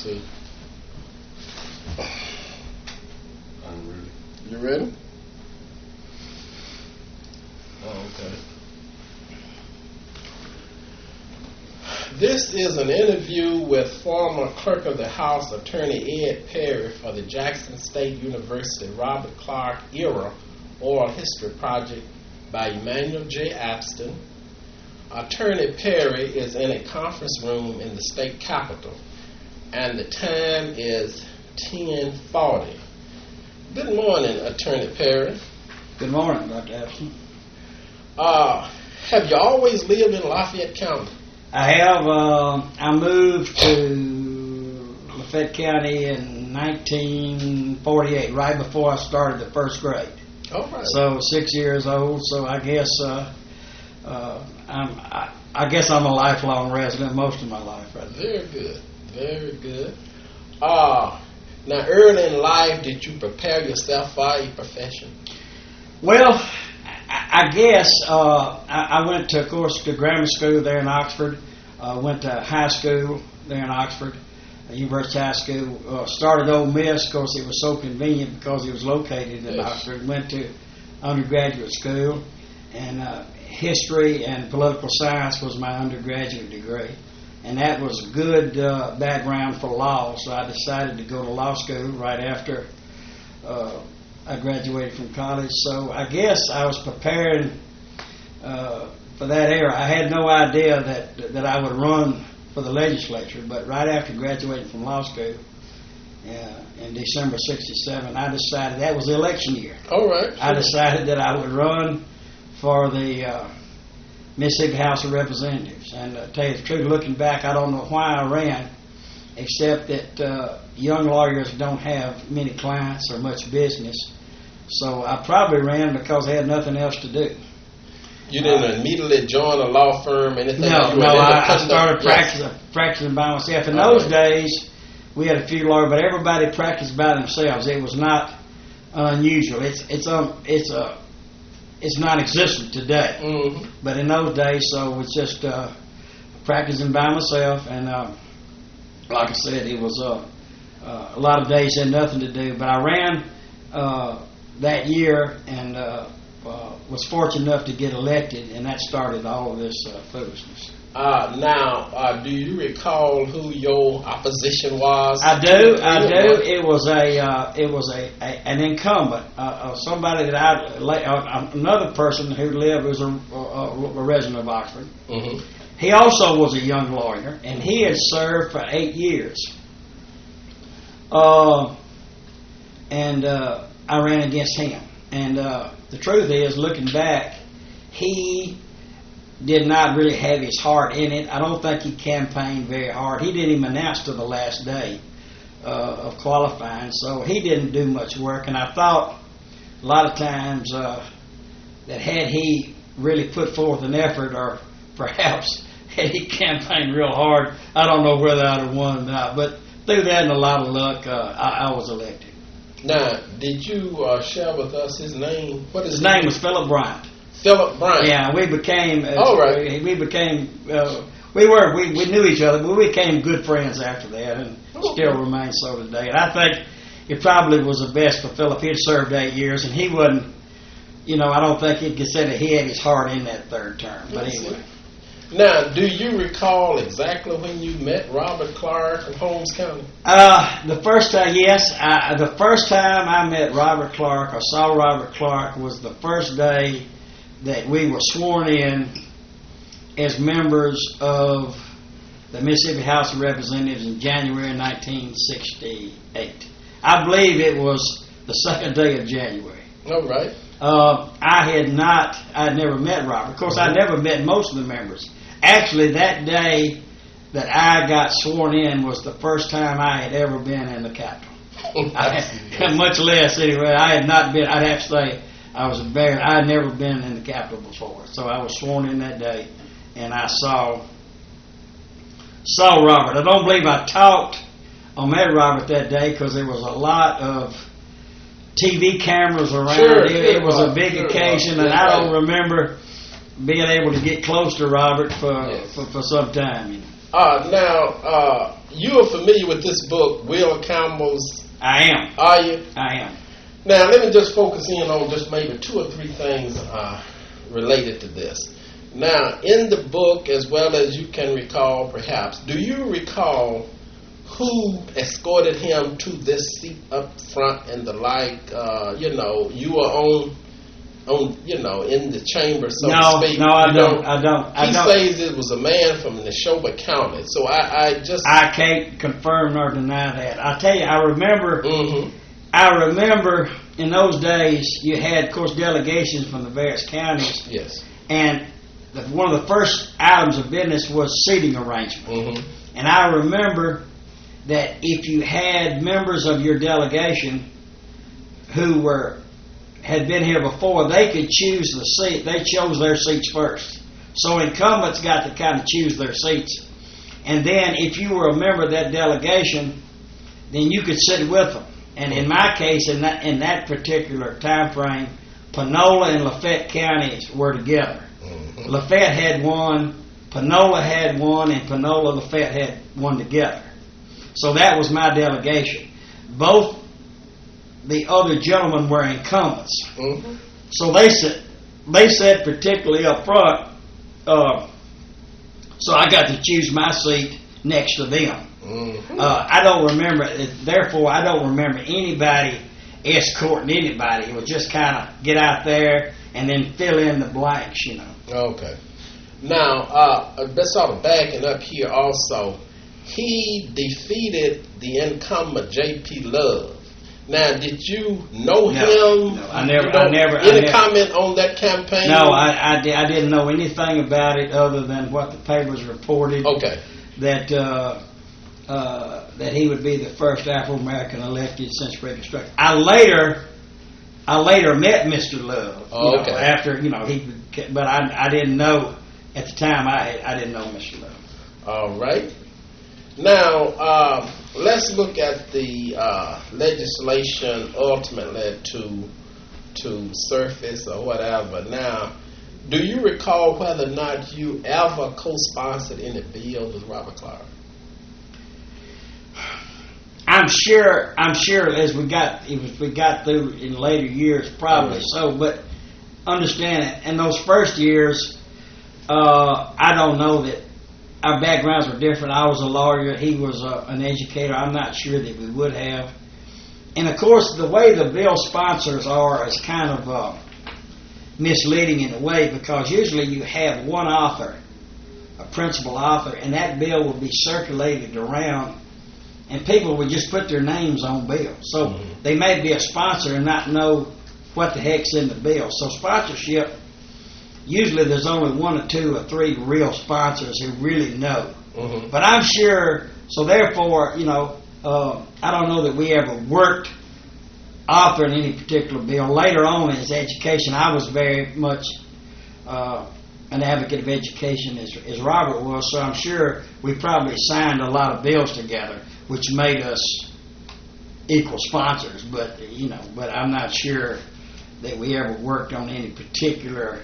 proceed. I'm ready. You ready? Oh, okay. This is an interview with former Clerk of the House Attorney Ed Perry for the Jackson State University Robert Clark Era Oral History Project by Emanuel J. Abston. Attorney Perry is in a conference room in the state capitol, and the time is 10:40. Good morning, Attorney Perry. Good morning, Dr. Abston. Have you always lived in Lafayette County? I have. I moved to Lafayette County in 1948, right before I started the first grade. All right. So 6 years old. So I guess I guess I'm a lifelong resident most of my life. Right there. Very good. Very good. Now, early in life, did you prepare yourself for a profession? Well, I guess I went to, of course, to grammar school there in Oxford. Went to high school there in Oxford, University High School. Started Ole Miss, of course, it was so convenient because it was located in Oxford. Went to undergraduate school, and history and political science was my undergraduate degree. And that was a good background for law, so I decided to go to law school right after I graduated from college. So I guess I was preparing for that era. I had no idea that I would run for the legislature, but right after graduating from law school in December '67, I decided, that was the election year. All right. I decided that I would run for the Mississippi House of Representatives. And to tell you the truth, looking back, I don't know why I ran, except that young lawyers don't have many clients or much business. So I probably ran because I had nothing else to do. You didn't immediately join a law firm, anything? No, I started practicing by myself. In those days, we had a few lawyers, but everybody practiced by themselves. It was not unusual. It's non-existent today. Mm-hmm. But in those days, so it was just practicing by myself, and like I said, it was a lot of days had nothing to do. But I ran that year and was fortunate enough to get elected, and that started all of this foolishness. Now, do you recall who your opposition was? I do. It was an incumbent, somebody that another person who lived was a resident of Oxford. Mm-hmm. He also was a young lawyer, and he had served for 8 years. And I ran against him. And the truth is, looking back, he did not really have his heart in it. I don't think he campaigned very hard. He didn't even announce to the last day of qualifying, so he didn't do much work. And I thought a lot of times that had he really put forth an effort, or perhaps had he campaigned real hard, I don't know whether I'd have won or not. But through that and a lot of luck, I was elected. Now, did you share with us his name? What is his name? Was Philip Bryant. Philip Bryant. Yeah, we became. All right. We became. We knew each other, but we became good friends after that, and still remain so today. And I think it probably was the best for Philip. He had served 8 years, and he wasn't. I don't think he'd consider he had his heart in that third term. But anyway. Now, do you recall exactly when you met Robert Clark in Holmes County? The first time, yes. The first time I met Robert Clark or saw Robert Clark was the first day that we were sworn in as members of the Mississippi House of Representatives in January 1968. I believe it was the second day of January. All right. I had never met Robert. Of course, I never met most of the members. Actually, that day that I got sworn in was the first time I had ever been in the Capitol. Much less, anyway. I had not been. I'd have to say I had never been in the Capitol before. So I was sworn in that day, and I saw Robert. I don't believe I talked or met Robert that day because there was a lot of TV cameras around. Sure, it was a big occasion, and I don't remember being able to get close to Robert for some time. Now, you are familiar with this book, Will Campbell's. I am. Are you? I am. Now, let me just focus in on just maybe 2 or 3 things related to this. Now, in the book, as well as you can recall, perhaps, do you recall who escorted him to this seat up front and the like? You were on in the chamber, so to speak. No, I don't. He says it was a man from Neshoba County. So I can't confirm nor deny that. I tell you, I remember. Mm-hmm. I remember in those days you had, of course, delegations from the various counties. Yes. And one of the first items of business was seating arrangement. Mm-hmm. And I remember that if you had members of your delegation who had been here before, they could choose the seat. They chose their seats first. So incumbents got to kind of choose their seats. And then if you were a member of that delegation, then you could sit with them. And in my case, in that particular time frame, Panola and Lafayette counties were together. Mm-hmm. Lafayette had one, Panola had one, and Panola Lafayette had one together. So that was my delegation. Both the other gentlemen were incumbents. Mm-hmm. So they sat particularly up front. So I got to choose my seat next to them. Mm-hmm. I don't remember. Therefore, I don't remember anybody escorting anybody. It was just kind of get out there and then fill in the blanks, Okay. Now, let's sort of backing up here also. He defeated the incumbent J.P. Love. Now, did you know him? No, I never. Any comment on that campaign? No, I didn't know anything about it other than what the papers reported. Okay. That he would be the first Afro American elected since Reconstruction. I later met Mr. Love. Okay. After but I didn't know at the time. I didn't know Mr. Love. All right. Now let's look at the legislation ultimately to surface or whatever. Now, do you recall whether or not you ever co-sponsored any bill with Robert Clark? I'm sure as we got through in later years, probably so. But understand, in those first years, I don't know that our backgrounds were different. I was a lawyer; he was an educator. I'm not sure that we would have. And of course, the way the bill sponsors are is kind of misleading in a way, because usually you have one author, a principal author, and that bill will be circulated around. And people would just put their names on bills. So they may be a sponsor and not know what the heck's in the bill. So sponsorship, usually there's only 1 or 2 or 3 real sponsors who really know. Mm-hmm. But I'm sure, so therefore, I don't know that we ever worked authoring any particular bill. Later on in his education, I was very much an advocate of education as Robert was. So I'm sure we probably signed a lot of bills together, which made us equal sponsors, but I'm not sure that we ever worked on any particular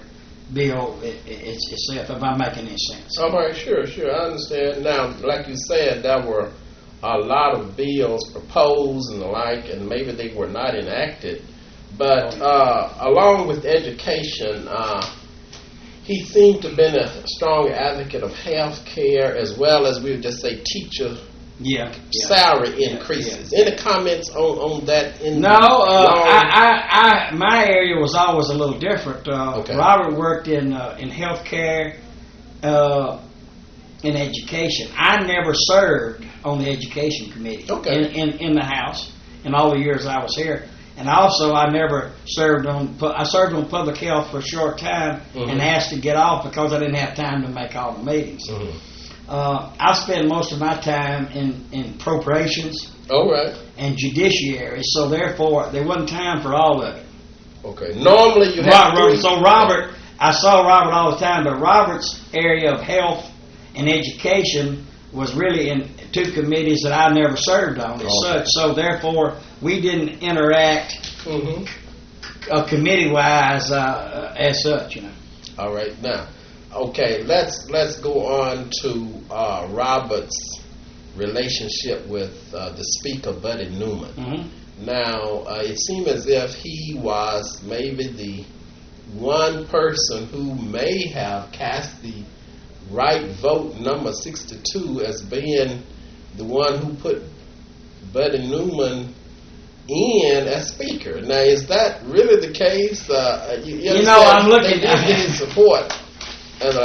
bill itself, if I'm making any sense. All right, sure, I understand. Now, like you said, there were a lot of bills proposed and the like, and maybe they were not enacted, but along with education, he seemed to have been a strong advocate of health care, as well as, we would just say, teacher salary increases. Any comments on that? My area was always a little different. Robert worked in health care, in education. I never served on the education committee in the House in all the years I was here. And also, I never served on. I served on public health for a short time and asked to get off because I didn't have time to make all the meetings. I spend most of my time in appropriations and judiciary, so therefore there wasn't time for all of it. Okay. Normally you have Robert, I saw Robert all the time, but Robert's area of health and education was really in 2 committees that I never served on as such. So therefore we didn't interact committee-wise as such. All right. Now, Okay, let's go on to Robert's relationship with the Speaker, Buddy Newman. Mm-hmm. Now, it seemed as if he was maybe the one person who may have cast the right vote, number 62, as being the one who put Buddy Newman in as Speaker. Now, is that really the case? You know, I'm looking. They did get his support. And,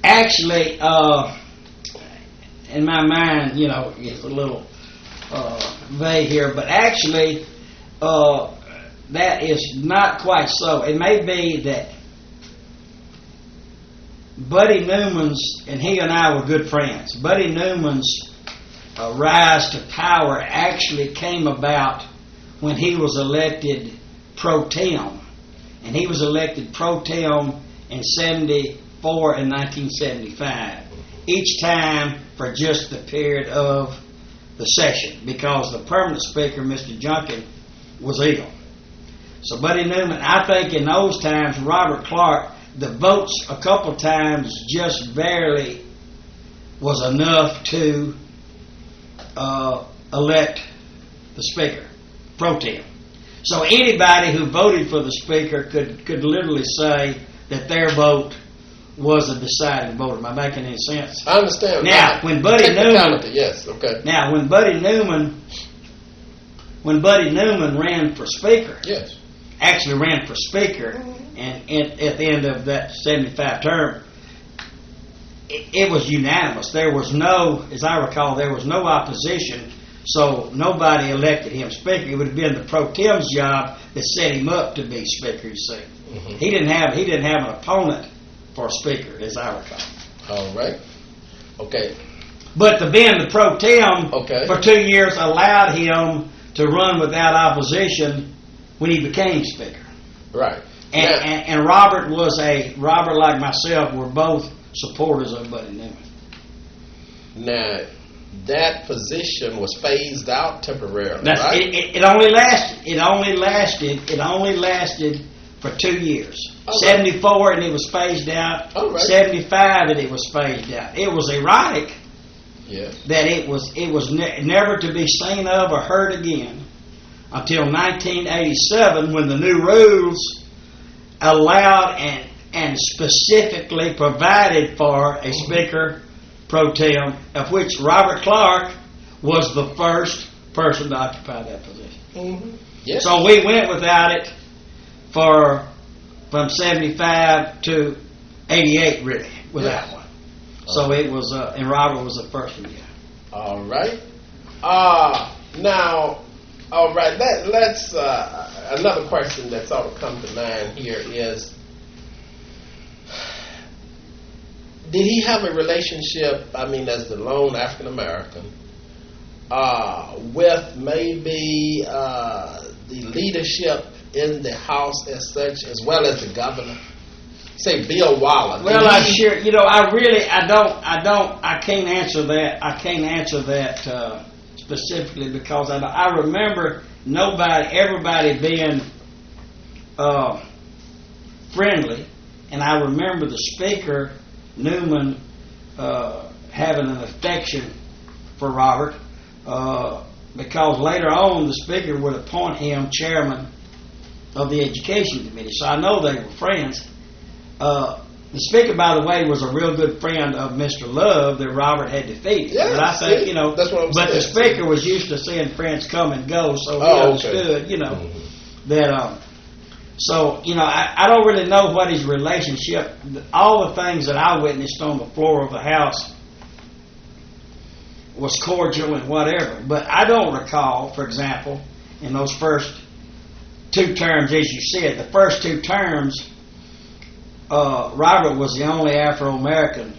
actually, in my mind, you know, it's a little vague here, but actually, that is not quite so. It may be that Buddy Newman's, and he and I were good friends. Buddy Newman's rise to power actually came about when he was elected pro tem. And he was elected pro tem in 74 and 1975. Each time for just the period of the session, because the permanent speaker, Mr. Junkin, was ill. So Buddy Newman, I think in those times, Robert Clark, the votes a couple times just barely was enough to elect the speaker, pro tem. So anybody who voted for the speaker could literally say that their vote was a deciding vote. Am I making any sense? I understand. Now, when Buddy Newman, yes, okay. Now, when Buddy Newman ran for speaker, yes, actually ran for speaker, and at the end of that 75 term, it was unanimous. There was no, as I recall, there was no opposition. So nobody elected him speaker. It would have been the pro tem's job that set him up to be speaker. You see, he didn't have an opponent for speaker, as I recall. All right. Okay. But the being the pro tem for 2 years allowed him to run without opposition when he became speaker. Right. And Robert like myself were both supporters of Buddy Newman. Now, that position was phased out temporarily, right? It only lasted for 2 years. 74 and it was phased out. 75 and it was phased out. It was ironic that it was never to be seen of or heard again until 1987, when the new rules allowed and specifically provided for a speaker pro tem, of which Robert Clark was the first person to occupy that position. Mm-hmm. Yes. So we went without it from 75 to 88, really, without one. So it was, and Robert was the first one. All right. Now, all right. Let's another question that's sort of come to mind here is, did he have a relationship, as the lone African American, with maybe the leadership in the House as such, as well as the governor? Say Bill Waller. Well, I can't answer that. I can't answer that specifically, because I remember everybody being friendly, and I remember the speaker, Newman, having an affection for Robert, because later on the speaker would appoint him chairman of the education committee. So I know they were friends. The speaker, by the way, was a real good friend of Mr. Love that Robert had defeated. Yeah, but I think, that's what I'm saying. The speaker was used to seeing friends come and go, so he understood, that. So, I don't really know what his relationship, all the things that I witnessed on the floor of the House was cordial and whatever. But I don't recall, for example, in those first 2 terms, as you said, the first 2 terms, Robert was the only Afro-American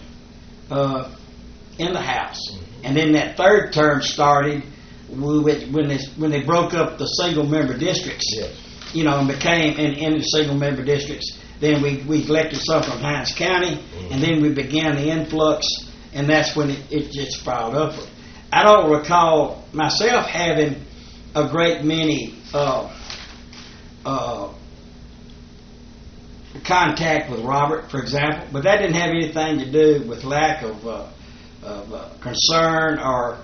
in the House. And then that 3rd term started when they broke up the single-member districts. Yes. And became in the single-member districts. Then we elected some from Hinds County, and then we began the influx, and that's when it just piled up. I don't recall myself having a great many contact with Robert, for example, but that didn't have anything to do with lack of concern or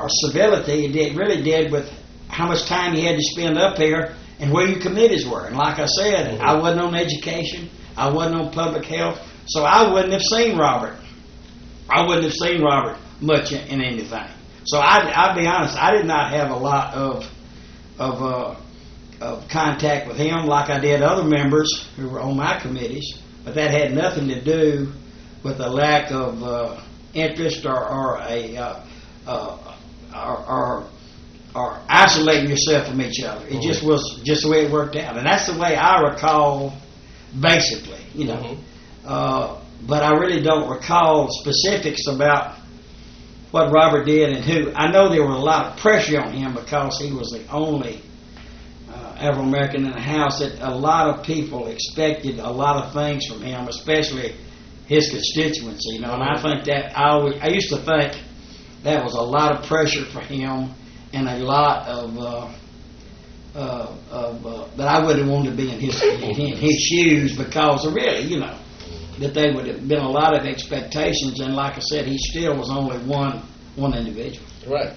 civility. It really did with how much time you had to spend up here and where your committees were. And like I said, I wasn't on education, I wasn't on public health, so I wouldn't have seen Robert. I wouldn't have seen Robert much in anything. So I'll be honest, I did not have a lot of contact with him like I did other members who were on my committees, but that had nothing to do with a lack of interest or isolating yourself from each other. It just was just the way it worked out, and that's the way I recall, basically, you know. But I really don't recall specifics about what Robert did and who. I know there was a lot of pressure on him because he was the only African American in the House, that a lot of people expected a lot of things from him, especially his constituency. You know, and I think that I used to think that was a lot of pressure for him and a lot of that I wouldn't want to be in his shoes, because really, you know, that there would have been a lot of expectations, and like I said, he still was only one individual. Right.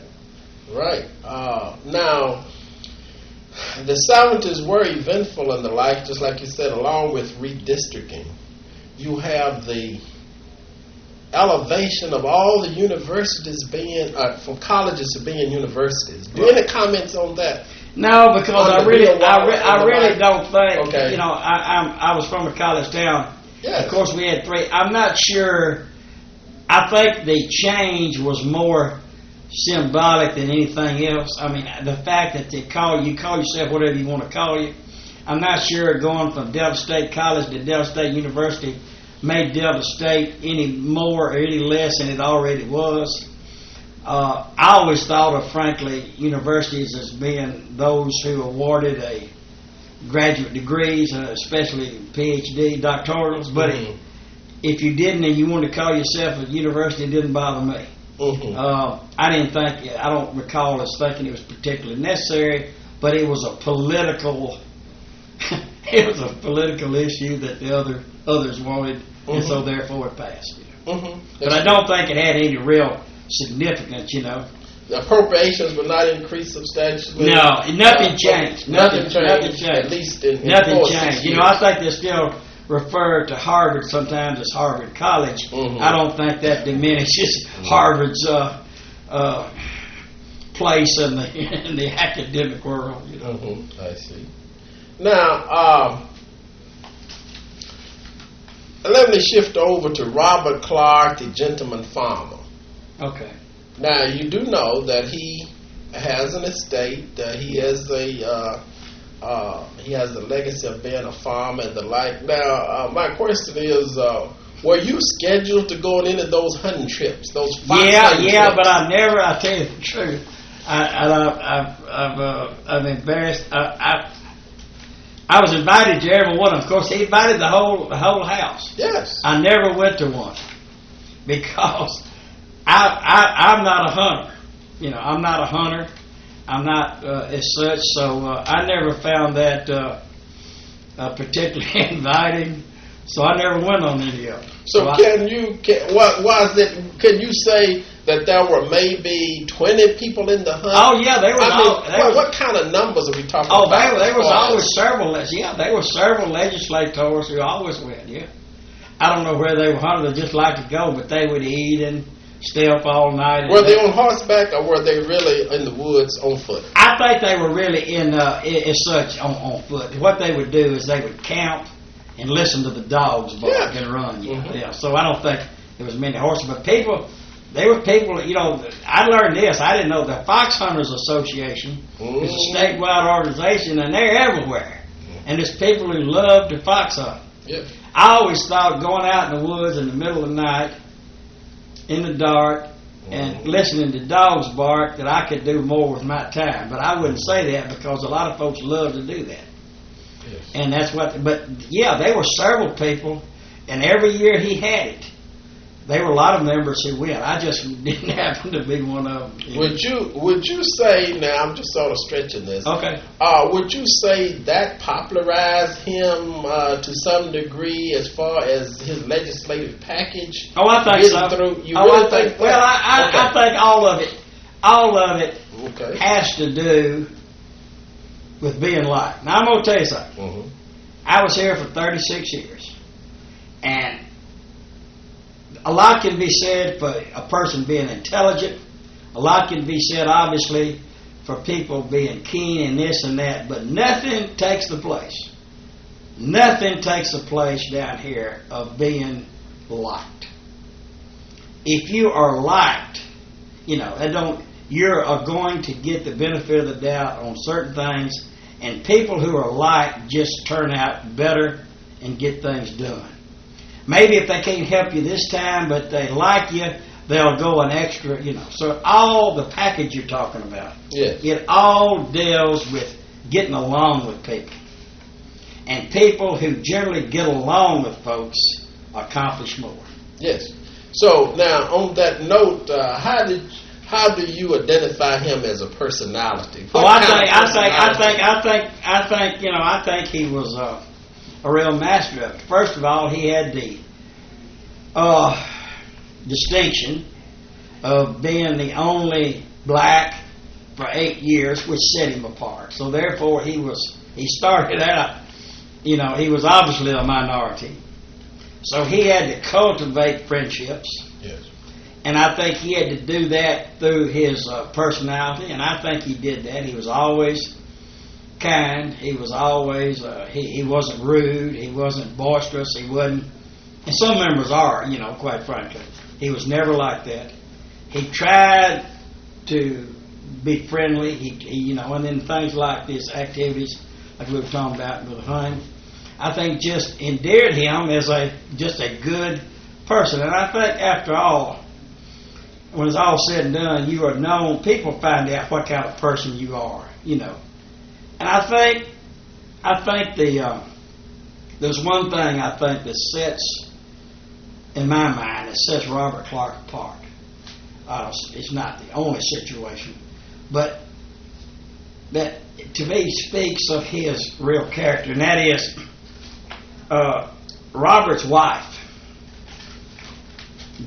Now, the 70s were eventful in the life, just like you said, along with redistricting. You have the elevation of all the universities being, from colleges to being universities. Do you have any comments on that? No, because I really don't think. Okay. You know, I was from a college town. Yes. Of course, we had 3. I'm not sure. I think the change was more symbolic than anything else. I mean, the fact that you call yourself whatever you want to call you. I'm not sure going from Delta State College to Delta State University made Delta State any more or any less than it already was. I always thought of, frankly, universities as being those who awarded a graduate degrees, especially PhD, doctorals. But if you didn't and you wanted to call yourself a university, it didn't bother me. I don't recall us thinking it was particularly necessary, but it was a political issue that the others wanted, and so therefore it passed. You know. But I don't think it had any real significance, you know. The appropriations were not increased substantially. No, nothing changed. Nothing changed. At least in nothing changed. You know, I think they still refer to Harvard sometimes as Harvard College. I don't think that diminishes Harvard's place in the academic world. You know. I see. Now, let me shift over to Robert Clark, the gentleman farmer. Okay. Now, you do know that he has an estate. He has the legacy of being a farmer and the like. Now, my question is, were you scheduled to go on any of those hunting trips? Those trips? But I tell you the truth, I'm embarrassed. I was invited to every one of them. Of course, he invited the whole house. Yes. I never went to one because I'm not a hunter. You know, I'm not a hunter. I'm not as such. So I never found that particularly inviting. So I never went on any of them. So can you say that there were maybe 20 people in the hunt? Oh yeah, there was. What kind of numbers are we talking about? Oh, there was always several. Yeah, there were several legislators who always went. Yeah, I don't know where they were hunting. They just liked to go, but they would eat and stay up all night. Were they on horseback or were they really in the woods on foot? I think they were really as such on foot. What they would do is they would camp and listen to the dogs bark and run. Yeah. So I don't think there was many horses, but there were people, you know, I learned this. I didn't know the Fox Hunters Association is a statewide organization, and they're everywhere. And there's people who love to fox hunt. Yeah. I always thought going out in the woods in the middle of the night, in the dark, and listening to dogs bark, that I could do more with my time. But I wouldn't say that because a lot of folks love to do that. Yes. And that's what, but yeah, there were several people, and every year he had it. there were a lot of members who went. I just didn't happen to be one of them. Would you say, now I'm just sort of stretching this. Okay. Would you say that popularized him to some degree as far as his legislative package? Oh, I think so. I think that? Well, I think all of it Okay. has to do with being liked. Now, I'm going to tell you something. Mm-hmm. I was here for 36 years, and a lot can be said for a person being intelligent. A lot can be said, obviously, for people being keen and this and that, but nothing takes the place. Nothing takes the place down here of being liked. If you are liked, you're going to get the benefit of the doubt on certain things, and people who are liked just turn out better and get things done. Maybe if they can't help you this time, but they like you, they'll go an extra, So all the package you're talking about, yes. It all deals with getting along with people. And people who generally get along with folks accomplish more. Yes. So now, on that note, how do you identify him as a personality? I think he was a real master of it. First of all, he had the distinction of being the only black for 8 years, which set him apart. So therefore, he started out, he was obviously a minority. So he had to cultivate friendships. Yes. And I think he had to do that through his personality, and I think he did that. He was always kind. He was always, he wasn't rude. He wasn't boisterous. He wasn't, and some members are, quite frankly. He was never like that. He tried to be friendly, and then things like these activities, like we were talking about with hunting, I think just endeared him as just a good person. And I think after all, when it's all said and done, you are known, people find out what kind of person you are, And I think there's one thing I think that sets, in my mind, that sets Robert Clark apart. It's not the only situation, but that to me speaks of his real character, and that is Robert's wife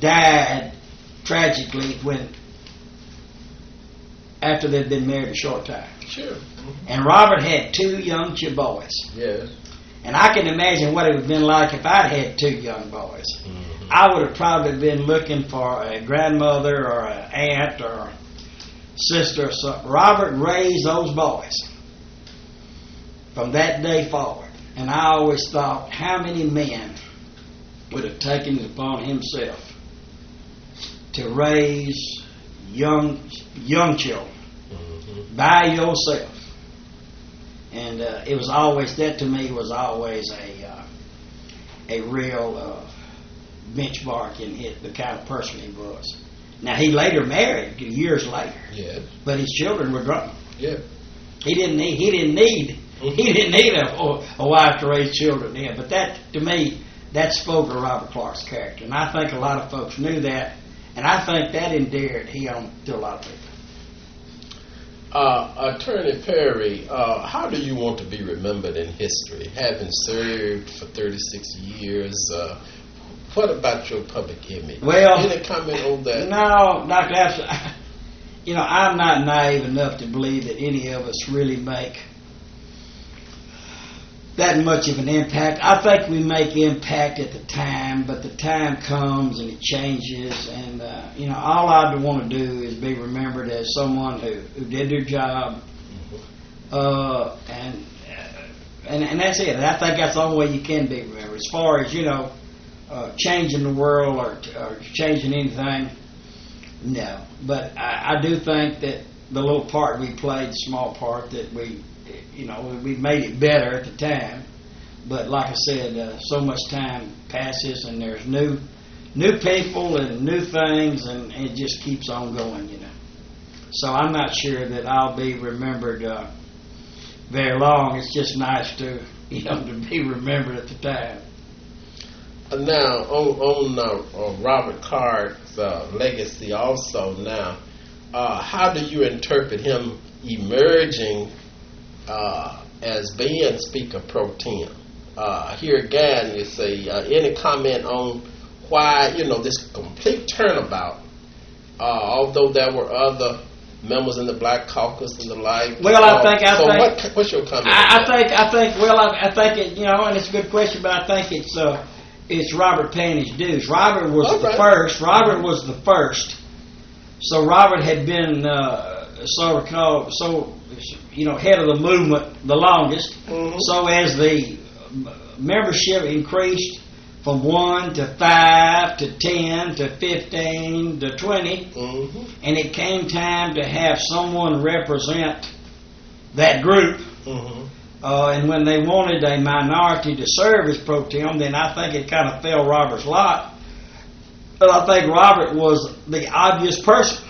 died tragically after they'd been married a short time. Sure. Mm-hmm. And Robert had 2 young boys. Yes. And I can imagine what it would have been like if I'd had 2 young boys. Mm-hmm. I would have probably been looking for a grandmother or an aunt or a sister or something. Robert raised those boys from that day forward. And I always thought, how many men would have taken it upon himself to raise young children mm-hmm. by yourself? And it was always, that to me was always a real benchmark in the kind of person he was. Now he later married years later. Yes. But his children were grown. Yeah. He didn't need a wife to raise children then. But that, to me, that spoke of Robert Clark's character. And I think a lot of folks knew that. And I think that endeared him to a lot of people. Attorney Perry, how do you want to be remembered in history? Having served for 36 years, what about your public image? Well, any comment on that? No, Dr. Abston, I'm not naive enough to believe that any of us really make that much of an impact. I think we make impact at the time, but the time comes and it changes, and all I want to do is be remembered as someone who did their job, and that's it. And I think that's the only way you can be remembered. As far as changing the world or changing anything, no. But I do think that the little part we played, the small part that we made it better at the time, but like I said, so much time passes and there's new people and new things, and it just keeps on going, So I'm not sure that I'll be remembered very long. It's just nice to to be remembered at the time. Now, on Robert Clark's legacy also now, how do you interpret him emerging as being Speaker Pro Tem? Here again, you say, any comment on why, this complete turnabout, although there were other members in the Black Caucus and the like. Well, I think. What's your comment? I think. Well, I think it. And it's a good question, but I think it's Robert paying his dues. Robert was the first. Robert was the first. So Robert had been sort of called head of the movement the longest. Mm-hmm. So as the membership increased from 1 to 5 to 10 to 15 to 20, mm-hmm. and it came time to have someone represent that group. Mm-hmm. And when they wanted a minority to serve as pro tem, then I think it kind of fell Robert's lot. But I think Robert was the obvious person.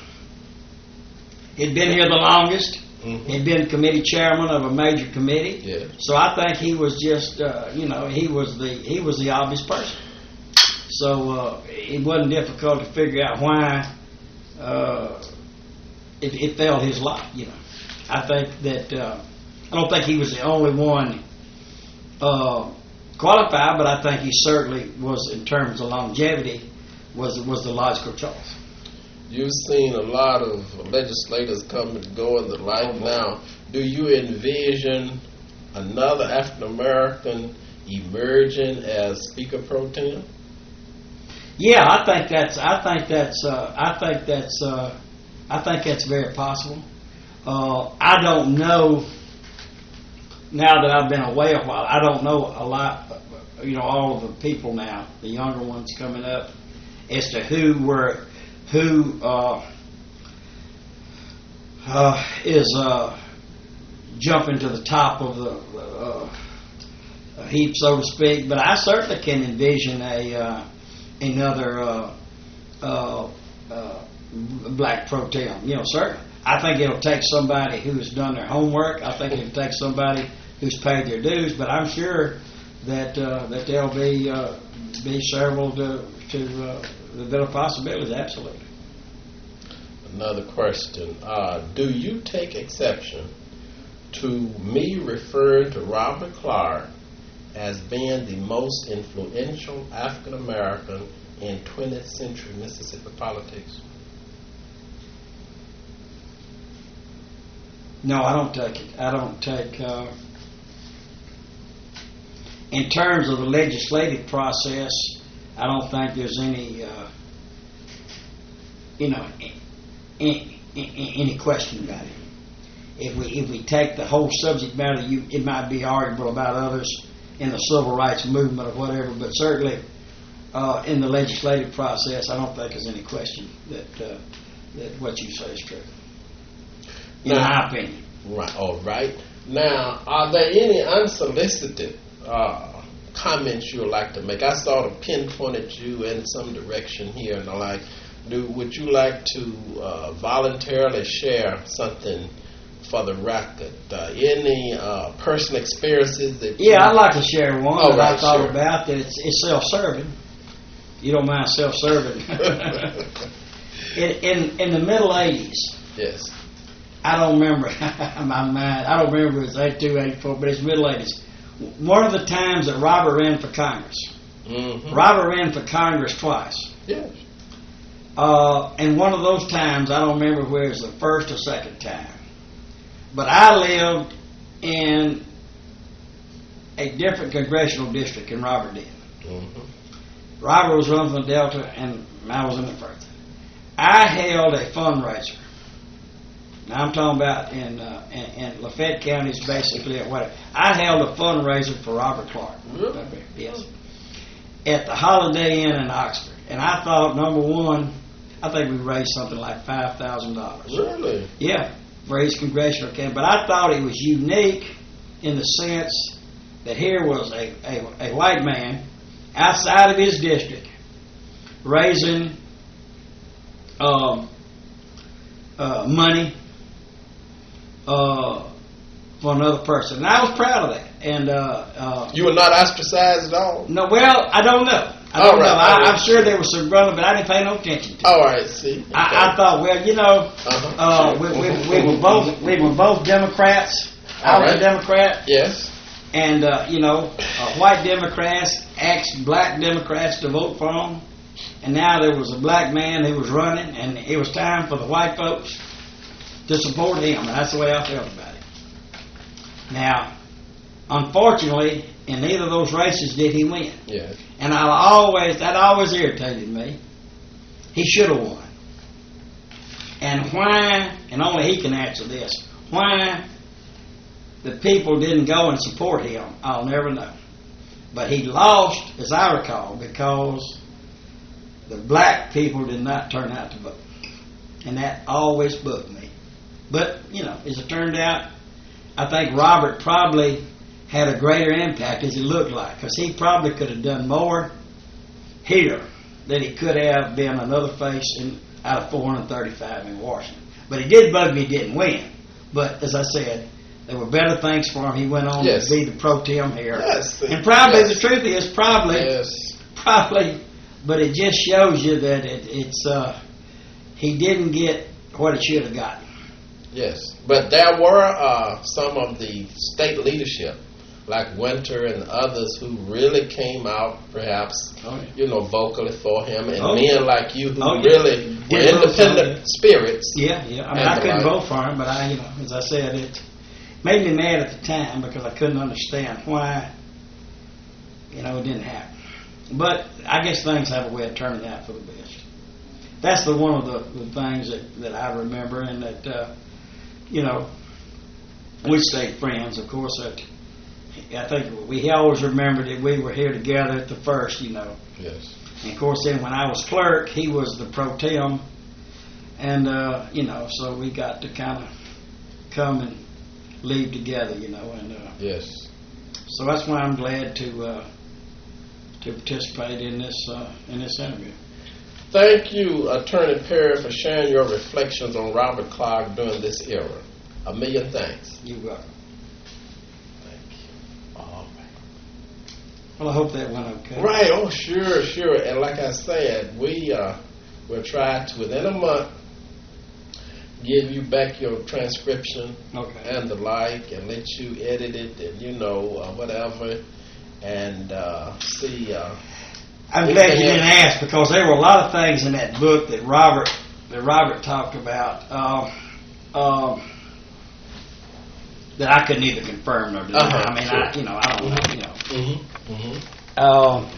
He'd been here the longest. Mm-hmm. He'd been committee chairman of a major committee. Yeah. So I think he was just, he was the obvious person. So it wasn't difficult to figure out why it fell his lot. I think that I don't think he was the only one qualified, but I think he certainly was, in terms of longevity, was the logical choice. You've seen a lot of legislators come and go and the like. Now, do you envision another African American emerging as Speaker Pro Tem? Yeah, I think that's very possible. I don't know. Now that I've been away a while, I don't know a lot. All of the people now, the younger ones coming up, as to who is jumping to the top of the heap, so to speak. But I certainly can envision another black pro tem. Certainly. I think it'll take somebody who's done their homework. I think it'll take somebody who's paid their dues. But I'm sure that there'll be several to that are possibilities. Absolutely. Another question. Do you take exception to me referring to Robert Clark as being the most influential African American in 20th century Mississippi politics? No, I don't take it. I don't take. In terms of the legislative process, I don't think there's any, any question about it. If we take the whole subject matter, it might be arguable about others in the civil rights movement or whatever, but certainly in the legislative process, I don't think there's any question that what you say is true. In my opinion. Right. All right. Now, are there any unsolicited comments you would like to make? I sort of pinpointed you in some direction here, and would you like to voluntarily share something for the record? Any personal experiences that? Yeah, I'd like to share one I thought sure. about. That it's self-serving. You don't mind self-serving? in the middle '80s. Yes. I don't remember. I don't remember if it was 82, 84, but it's middle '80s. One of the times that Robert ran for Congress. Mm-hmm. Robert ran for Congress twice. Yes. And one of those times, I don't remember whether it was the first or second time, but I lived in a different congressional district than Robert did. Mm-hmm. Robert was running from the Delta, and I was in the first. I held a fundraiser. Now I'm talking about in Lafayette County, is basically at what I held a fundraiser for Robert Clark. Really? Yes. At the Holiday Inn in Oxford, and I thought, number one, I think we raised something like $5,000. Really? Yeah, for his congressional campaign. But I thought it was unique in the sense that here was a white man outside of his district raising money for another person, and I was proud of that. And you were not ostracized at all? No, well, I don't know. I don't All right, know. all right. I'm sure there was some brother, but I didn't pay no attention to it. All right, see. Okay. I thought, well, you know, we were both Democrats. I was a Democrat, Yes. and you know, white Democrats asked black Democrats to vote for him, and now there was a black man who was running, and it was time for the white folks to support him, and that's the way I felt about it. Now, unfortunately, in neither of those races did he win. Yes. And that always irritated me. He should have won. And why, and only he can answer this, why the people didn't go and support him, I'll never know. But he lost, as I recall, because the black people did not turn out to vote. And that always bugged me. But, you know, as it turned out, I think Robert probably had a greater impact as it looked like, because he probably could have done more here than he could have been another face out of 435 in Washington. But he did bug me he didn't win. But as I said, there were better things for him. He went on Yes. to be the pro tem here. Yes. And probably Yes. the truth is probably, but it just shows you that he didn't get what he should have gotten. Yes. But there were some of the state leadership, like Winter and others, who really came out, perhaps, vocally for him, and men like you who really were independent spirits. Yeah. I mean, I couldn't vote for him, but as I said, it made me mad at the time because I couldn't understand why, it didn't happen. But I guess things have a way of turning out for the best. That's one of the things that I remember, and that, we stayed friends, of course. I think we always remembered that we were here together at the first, Yes. And of course, then when I was clerk, he was the pro tem, and so we got to kind of come and leave together, and Yes. so that's why I'm glad to participate in this interview. Thank you, Attorney Perry, for sharing your reflections on Robert Clark during this era. A million thanks. You got it. Thank you. All right. Well, I hope that went okay. Right. Oh, sure. And like I said, we'll try to, within a month, give you back your transcription and the like, and let you edit it, and whatever, and see. I'm glad you didn't ask, because there were a lot of things in that book that Robert talked about that I couldn't either confirm nor deny. I mean, sure. I don't know.